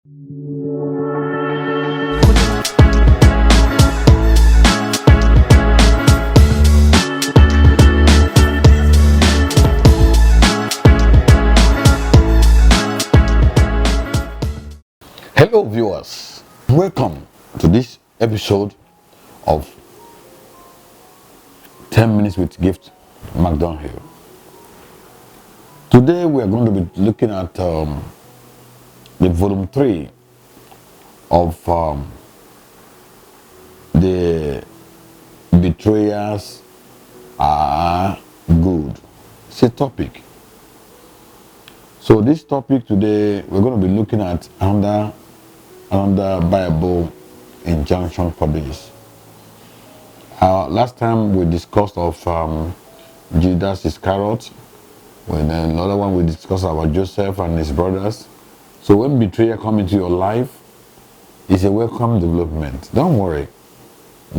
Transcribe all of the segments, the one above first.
Hello viewers, welcome to this episode of 10 Minutes with Gift McDonald. Today we are going to be looking at the volume 3 of the betrayers are good. It's a topic. So this topic today we're going to be looking at another Bible injunction for this. Last time we discussed of Judas Iscariot. When another one we discussed about Joseph and his brothers. So when betrayal come into your life, it's a welcome development. Don't worry.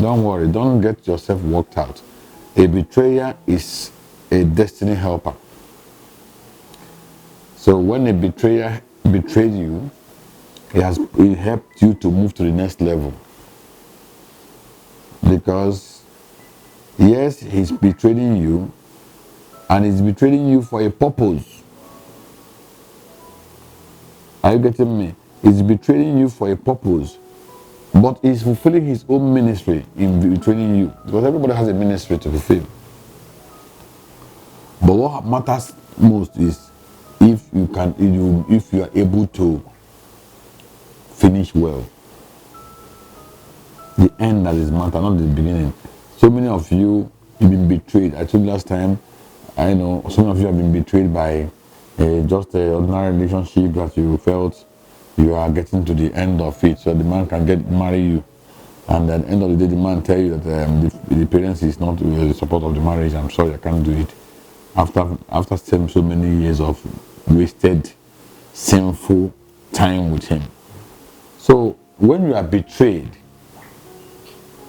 Don't get yourself worked out. A betrayer is a destiny helper. So when a betrayer betrayed you, it helped you to move to the next level. Because yes, he's betraying you, and he's betraying you for a purpose. Are you getting me? He's betraying you for a purpose, but he's fulfilling his own ministry in betraying you. Because everybody has a ministry to fulfill. But what matters most is if you are able to finish well. The end that is matter, not the beginning. So many of you have been betrayed. I told you last time. I know some of you have been betrayed by just an ordinary relationship that you felt you are getting to the end of it, so the man can marry you, and at the end of the day, the man tell you that the parents is not the support of the marriage. I'm sorry, I can't do it. After so many years of wasted, sinful time with him. So when you are betrayed,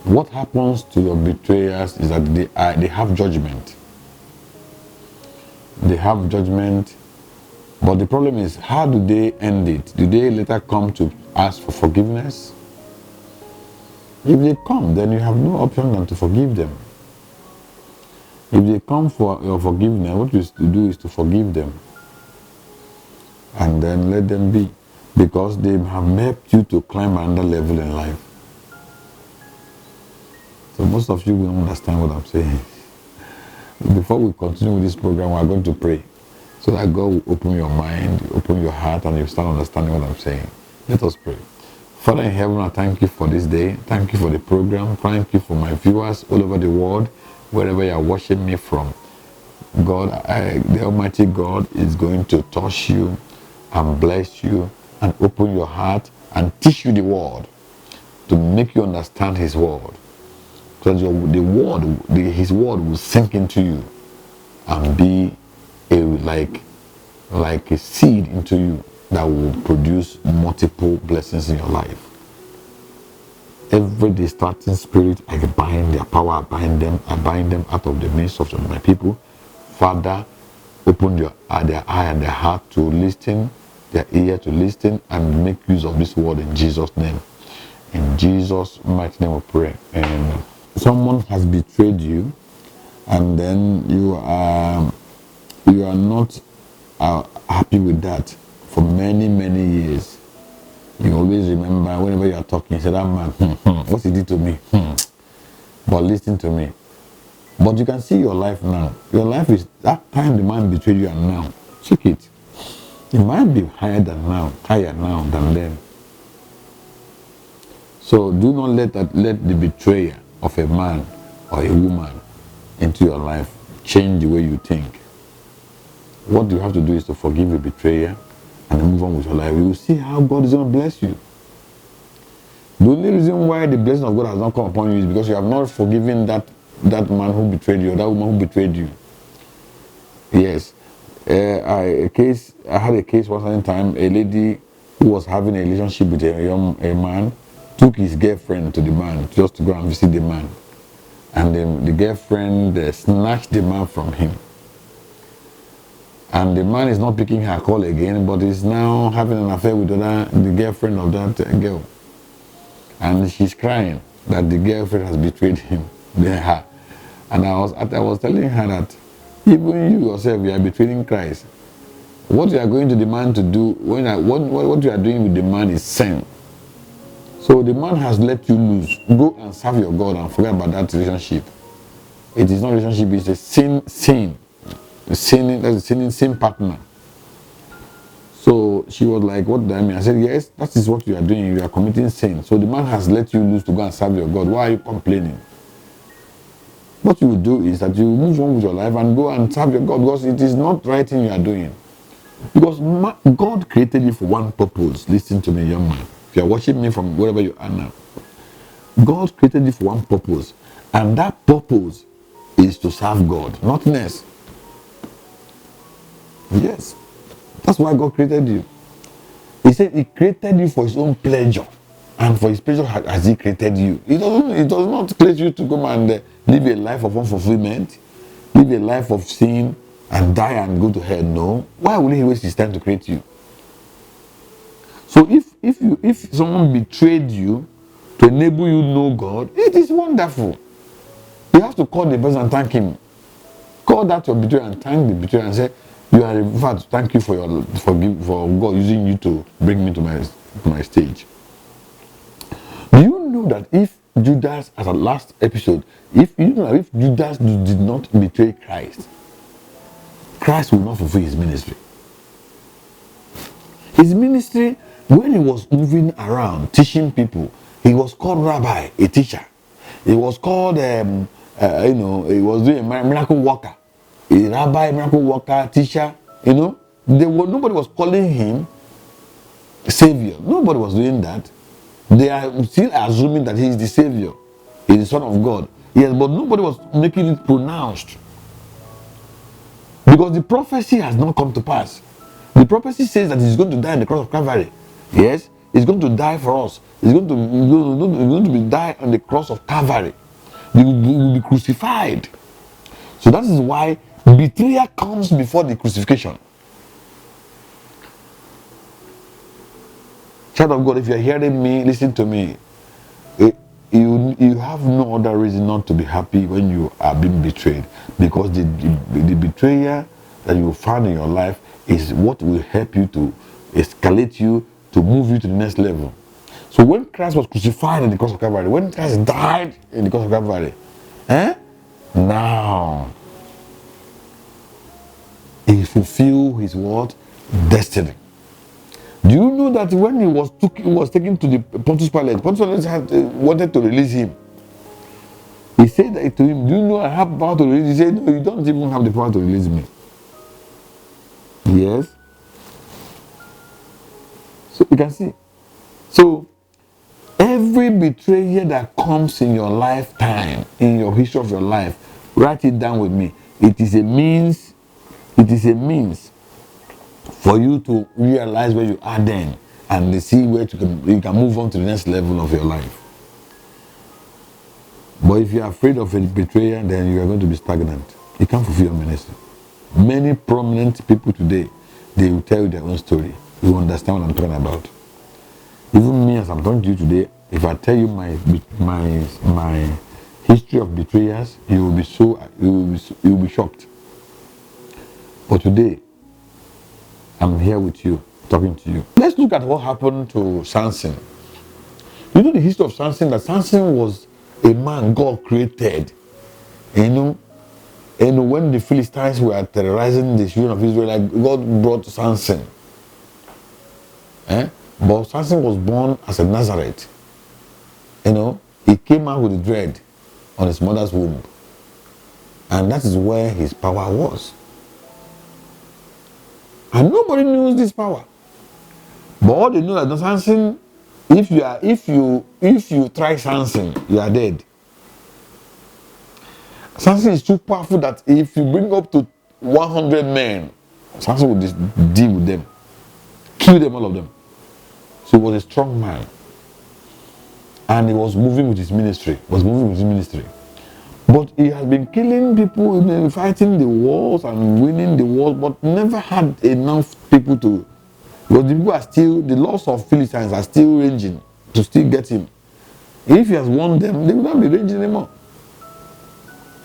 what happens to your betrayers is that they have judgment. They have judgment, but the problem is, how do they end it? Do they later come to ask for forgiveness? If they come, then you have no option than to forgive them. If they come for your forgiveness, what you do is to forgive them and then let them be, because they have helped you to climb another level in life. So most of you will understand what I'm saying. Before we continue with this program, we are going to pray so that God will open your mind, open your heart, and you start understanding what I'm saying. Let us pray. Father in heaven, I thank you for this day. Thank you for the program. Thank you for my viewers all over the world, wherever you are watching me from. God, the Almighty God is going to touch you and bless you and open your heart and teach you the word to make you understand his word. Because his word will sink into you and be like a seed into you that will produce multiple blessings in your life. Every distracting spirit, I bind their power, I bind them out of the midst of my people. Father, open their eye and their heart to listen, their ear to listen, and make use of this word in Jesus' name. In Jesus' mighty name we pray. And someone has betrayed you, and then you are not happy with that for many years. You always remember whenever you are talking, you say, that man, what he did to me, but listen to me. But you can see your life now. Your life is that time the man betrayed you, and now check it. It might be higher now than then. So do not let the betrayer of a man or a woman into your life change the way you think. What you have to do is to forgive the betrayer and move on with your life. You will see how God is going to bless you. The only reason why the blessing of God has not come upon you is because you have not forgiven that man who betrayed you, or that woman who betrayed you. Yes. I had a case one time. A lady who was having a relationship with a man took his girlfriend to the man just to go and visit the man, and the girlfriend snatched the man from him. and the man is not picking her call again, but is now having an affair with the girlfriend of that girl. And she's crying that the girlfriend has betrayed him, her. And I was telling her that even you yourself, you are betraying Christ. What you are going to the man to do, what you are doing with the man is sin. So the man has let you loose. Go and serve your God and forget about that relationship. It is not a relationship, it's a sin. That's a sin partner. So she was like, what do I mean? I said, yes, that is what you are doing. You are committing sin. So the man has let you loose to go and serve your God. Why are you complaining? What you will do is that you move on with your life and go and serve your God, because it is not right thing you are doing. Because God created you for one purpose. Listen to me, young man. If you are watching me from wherever you are now, God created you for one purpose. And that purpose is to serve God, not less. Yes. That's why God created you. He said he created you for his own pleasure. And for his pleasure has he created you. It does not create you to come and live a life of unfulfillment, live a life of sin, and die and go to hell. No. Why would he waste his time to create you? So if someone betrayed you to enable you to know God, it is wonderful. You have to call the person and thank him. Call that your betrayer and thank the betrayer and say, you are in fact, thank you for God using you to bring me to my stage. Do you know that if Judas, as a last episode, if Judas did not betray Christ, Christ will not fulfill his ministry. His ministry, when he was moving around teaching people, he was called rabbi, a teacher. He was called, he was doing a miracle worker. A rabbi, miracle worker, teacher, nobody was calling him savior. Nobody was doing that. They are still assuming that he is the savior, he is the son of God. Yes, but nobody was making it pronounced. Because the prophecy has not come to pass. The prophecy says that he's going to die on the cross of Calvary. Yes, he's going to die for us. He's going to be die on the cross of Calvary. He will be crucified. So that is why betrayal comes before the crucifixion. Child of God, if you are hearing me, listen to me. You have no other reason not to be happy when you are being betrayed, because the betrayal that you find in your life is what will help you to escalate you, to move you to the next level. So when Christ was crucified in the cross of Calvary, when Christ died in the cross of Calvary, now he fulfilled his what? Destiny. Do you know that when he was taken to the Pontius Pilate wanted to release him. He said that to him, do you know I have power to release? He said, no, you don't even have the power to release me. Yes. So you can see. So every betrayal that comes in your lifetime, in your history of your life, write it down with me. It is a means for you to realize where you are then and see where you can move on to the next level of your life. But if you are afraid of a betrayal, then you are going to be stagnant. You can't fulfill your ministry. Many prominent people today, they will tell you their own story. You understand what I'm talking about. Even me, as I'm talking to you today, if I tell you my history of betrayals, you will be shocked. But today, I'm here with you, talking to you. Let's look at what happened to Samson. You know the history of Samson, that Samson was a man God created. And when the Philistines were terrorizing the children of Israel, God brought Samson. But Samson was born as a Nazarite. He came out with dread on his mother's womb. And that is where his power was. And nobody knows this power. But all they know that Samson, if you try Samson, you are dead. Samson is too powerful that if you bring up to 100 men, Samson will just deal with them, kill them, all of them. So he was a strong man. And he was moving with his ministry. But he has been killing people, been fighting the wars and winning the wars, but never had enough people to. Because the people are still, the laws of Philistines are still ranging to still get him. If he has won them, they will not be ranging anymore.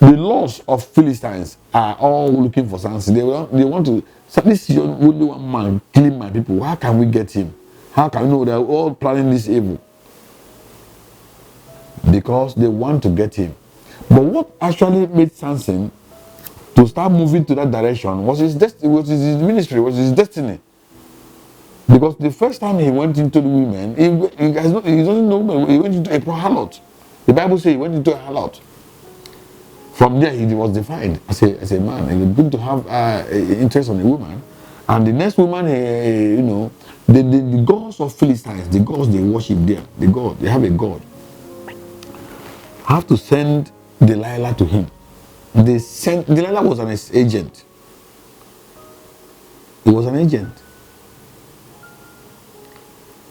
The laws of Philistines are all looking for Samson. They want to. So this is only one man killing my people. How can we get him? How can we know they're all planning this evil? Because they want to get him. But what actually made Samson to start moving to that direction was his destiny, was his ministry, was his destiny. Because the first time he went into the women, he doesn't know, he went into a harlot. The Bible says he went into a harlot. From there, he was defined as a man. He was going to have interest on a woman. And the next woman, the gods of Philistines, the gods they worship there, they have a god, have to send Delilah to him. Delilah was an agent. He was an agent.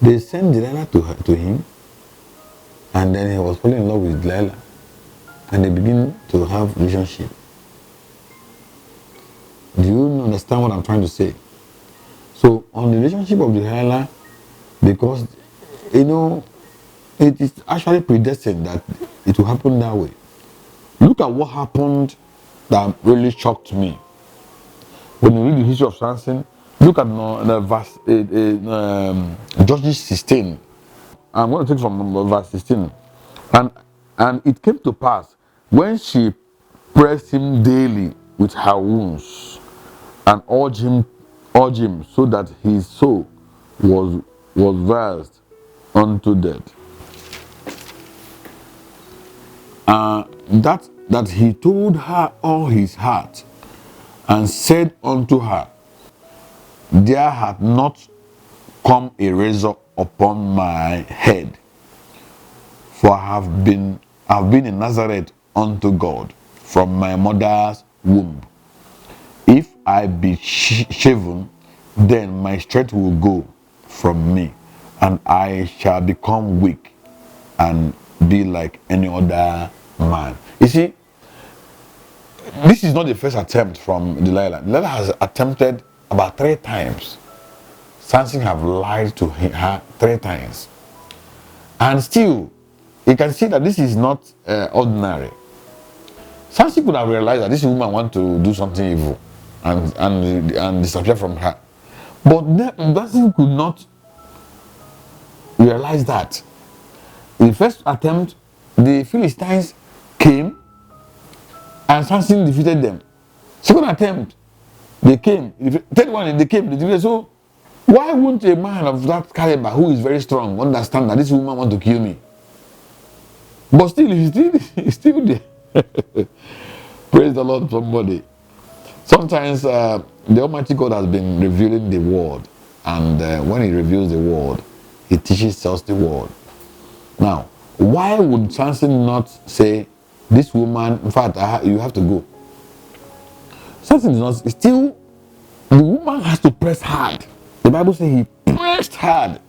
They sent Delilah to him, and then he was falling in love with Delilah, and they begin to have relationship. Do you understand what I'm trying to say? So on the relationship of Delilah, because it is actually predestined that it will happen that way. Look at what happened that really shocked me. When you read the history of Samson, look at the verse, Judges 16. I'm going to take from verse 16. And it came to pass, when she pressed him daily with her wounds, and urged him so that his soul was versed unto death. That he told her all his heart, and said unto her, there hath not come a razor upon my head, for I have been in Nazareth unto God from my mother's womb. If I be shaven, then my strength will go from me, and I shall become weak and be like any other man. You see, this is not the first attempt from Delilah. Delilah has attempted about 3 times. Samson have lied to her 3 times. And still, you can see that this is not ordinary. Samson could have realized that this woman wants to do something evil and disappear from her. But Samson could not realize that. In the first attempt, the Philistines came and Samson defeated them. Second attempt, they came. Third one, they came, they defeated. So why wouldn't a man of that caliber, who is very strong, understand that this woman wants to kill me? But still, he's still there. Praise the Lord, somebody. Sometimes the Almighty God has been revealing the word, and when he reveals the word, he teaches us the word. Now, why would Samson not say, this woman, in fact, you have to go? Samson is not, still, the woman has to press hard. The Bible says he pressed hard,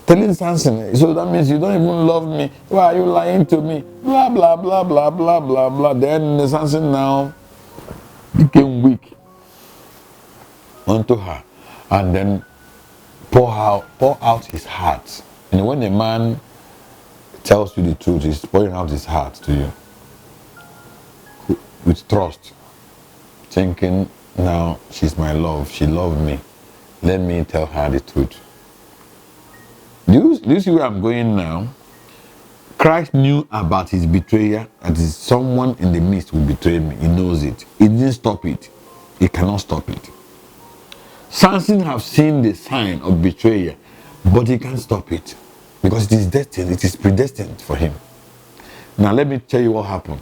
telling Samson, so that means you don't even love me. Why are you lying to me? Blah, blah, blah, blah, blah, blah, blah. Then Samson now became weak unto her, and then pour out his heart. And when a man tells you the truth, he's pouring out his heart to you with trust, thinking, now she's my love, she loved me, let me tell her the truth. Do you see where I'm going now? Christ knew about his betrayer, that is someone in the midst will betray me. He knows it. He didn't stop it. He cannot stop it. Samson have seen the sign of betrayal, but he can't stop it because it is destined. It is predestined for him. Now let me tell you what happened.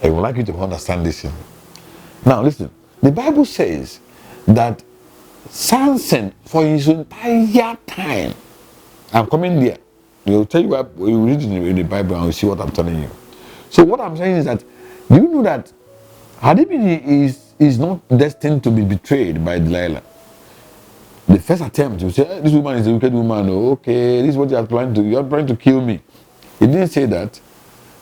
I would like you to understand this. Now listen. The Bible says that Samson, for his entire time, I'm coming there. We'll tell you what you read in the Bible and we'll see what I'm telling you. So what I'm saying is that, do you know that Hadibini is not destined to be betrayed by Delilah? The first attempt, you say, this woman is a wicked woman. Oh, okay, this is what you are planning to. You are trying to kill me. He didn't say that.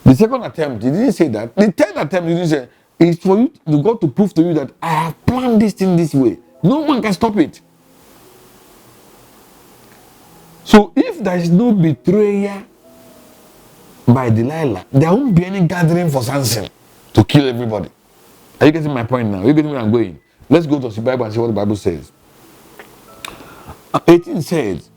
The second attempt, he didn't say that. The third attempt, he didn't say, it's for you to God to prove to you that I have planned this thing this way. No one can stop it. So if there is no betrayal by Delilah, there won't be any gathering for Samson to kill everybody. Are you getting my point now? Are you getting where I'm going? Let's go to the Bible and see what the Bible says. 18 says,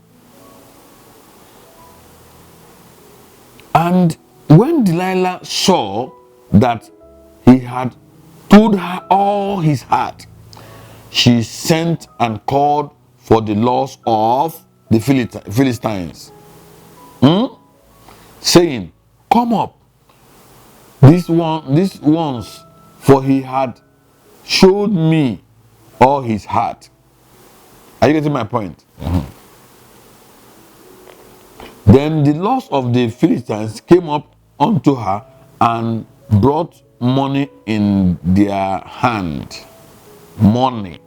and when Delilah saw that he had told her all his heart, she sent and called for the laws of the Philistines, saying, come up, these ones, for he had showed me all his heart. Are you getting my point? Then the lords of the Philistines came up unto her and brought money in their hand. Money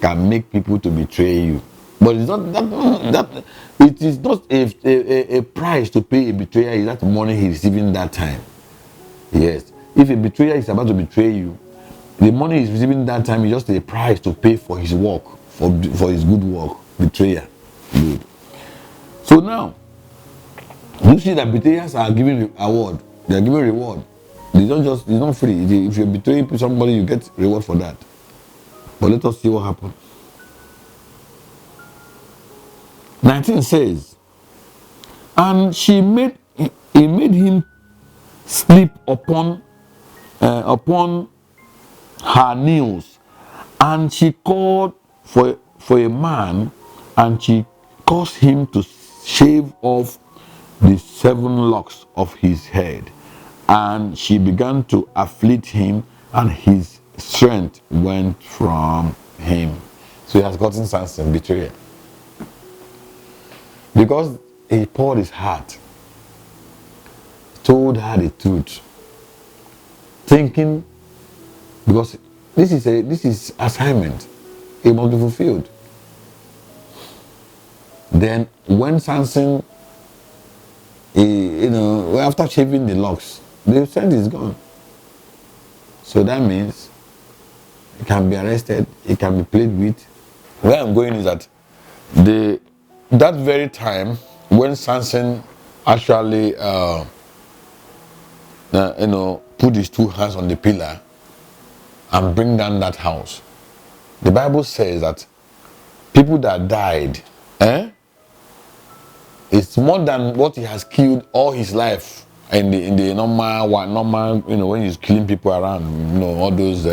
can make people to betray you, but it's not that it is not a price to pay a betrayer. Is that money he receiving that time? Yes. If a betrayer is about to betray you, the money he's receiving that time is just a price to pay for his work, for his good work. Betrayer. Good. So now, you see that betrayers are giving award. They are giving reward. It's not free. If you betray somebody, you get reward for that. But let us see what happened. 19 says, and he made him sleep upon her knees, and she called for a man, and she caused him to shave off the 7 locks of his head, and she began to afflict him, and his strength went from him. So he has gotten Samson betrayed because he poured his heart, told her the truth, thinking, because this is assignment, it must be fulfilled. Then when Samson, after shaving the locks, the scent is gone. So that means he can be arrested, he can be played with. Where I'm going is that that very time when Samson actually put his 2 hands on the pillar and bring down that house, the Bible says that people that died, it's more than what he has killed all his life in the normal, when he's killing people around, all those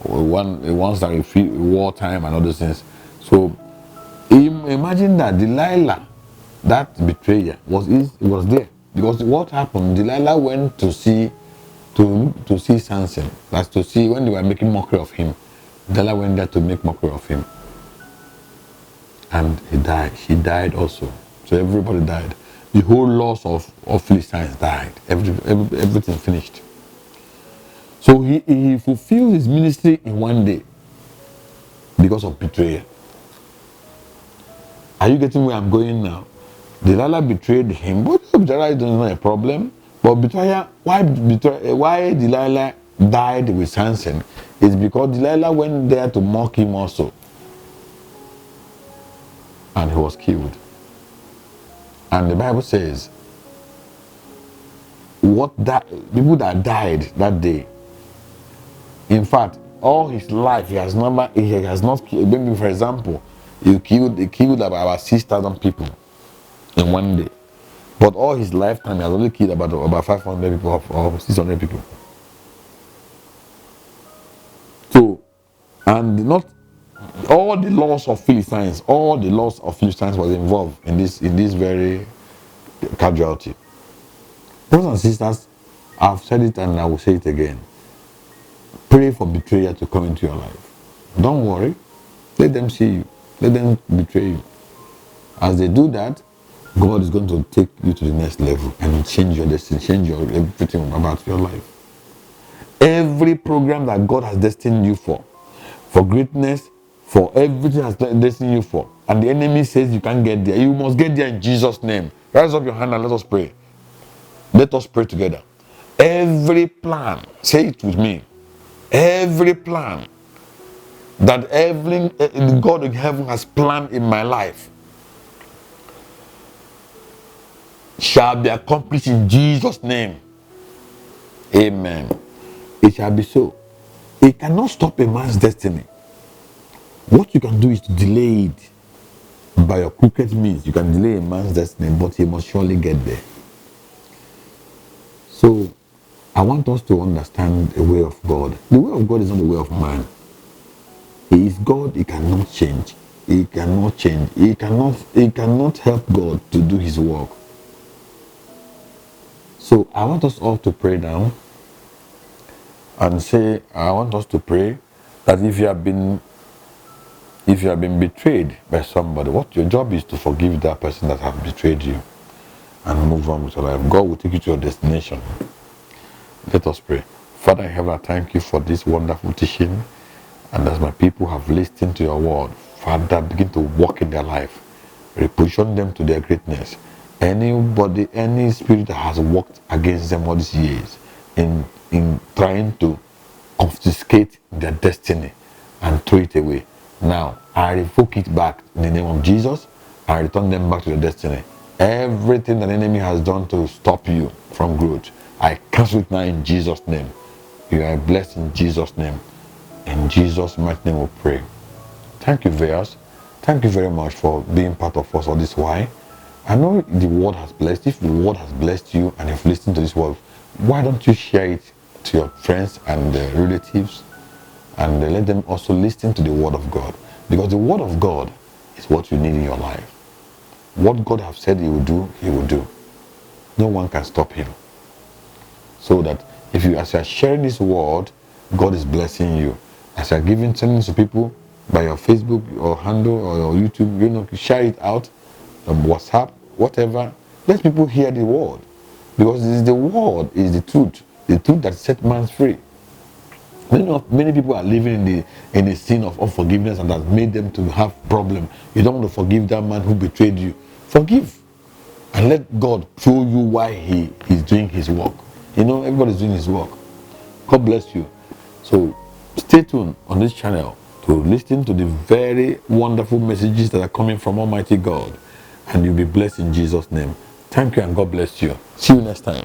ones that feel wartime and all those things. So imagine that Delilah, that betrayer, was there, because what happened? Delilah went to see Samson. That's to see when they were making mockery of him. Delilah went there to make mockery of him, and he died. She died also. So everybody died. The whole loss of Philistines died. Everything finished. So he fulfilled his ministry in one day because of betrayal. Are you getting where I'm going now? Delilah betrayed him, but betrayal is not a problem. But betrayal, why Delilah died with Samson is because Delilah went there to mock him also, and he was killed. And the Bible says, people that died that day, in fact, all his life he has not killed. Maybe, for example, he killed about 6,000 people in one day, but all his lifetime he has only killed about 500 people or 600 people. So, and not all the laws of Philistines was involved in this very casualty. Brothers and sisters, I've said it and I will say it again. Pray for betrayal to come into your life. Don't worry. Let them see you. Let them betray you. As they do that, God is going to take you to the next level and change your destiny, change everything about your life. Every program that God has destined you for greatness, for everything has destined you for, and the enemy says you can't get there, you must get there in Jesus' name. Raise up your hand and let us pray. Let us pray together. Every plan, say it with me. Every plan that the God in heaven has planned in my life shall be accomplished in Jesus' name. Amen. It shall be so. It cannot stop a man's destiny. What you can do is to delay it by your crooked means. You can delay a man's destiny, but he must surely get there. So, I want us to understand the way of God. The way of God is not the way of man. He is God. He cannot change. He cannot change. He cannot help God to do his work. So I want us all to pray now and say, I want us to pray that if you have been betrayed by somebody, what your job is to forgive that person that has betrayed you and move on with your life. God will take you to your destination. Let us pray. Father in heaven, I thank you for this wonderful teaching. And as my people have listened to your word, Father, begin to walk in their life. Reposition them to their greatness. Anybody, any spirit that has worked against them all these years in trying to confiscate their destiny and throw it away. Now, I revoke it back in the name of Jesus. I return them back to their destiny. Everything that the enemy has done to stop you from growth, I cancel it now in Jesus' name. You are blessed in Jesus' name. In Jesus' mighty name we pray. Thank you, viewers. Thank you very much for being part of us all this while. I know the word has blessed. If the word has blessed you and you've listened to this word, why don't you share it to your friends and relatives and let them also listen to the word of God? Because the word of God is what you need in your life. What God has said he will do, he will do. No one can stop him. So that as you are sharing this word, God is blessing you. As you are giving things to people by your Facebook or handle or your YouTube, share it out, WhatsApp, whatever. Let people hear the word. Because this is the word, is the truth that set man free. Many people are living in the sin of unforgiveness, and that made them to have problem. You don't want to forgive that man who betrayed you. Forgive. And let God show you why he is doing his work. Everybody's doing his work. God bless you. So stay tuned on this channel to listen to the very wonderful messages that are coming from Almighty God. And you'll be blessed in Jesus' name. Thank you and God bless you. See you next time.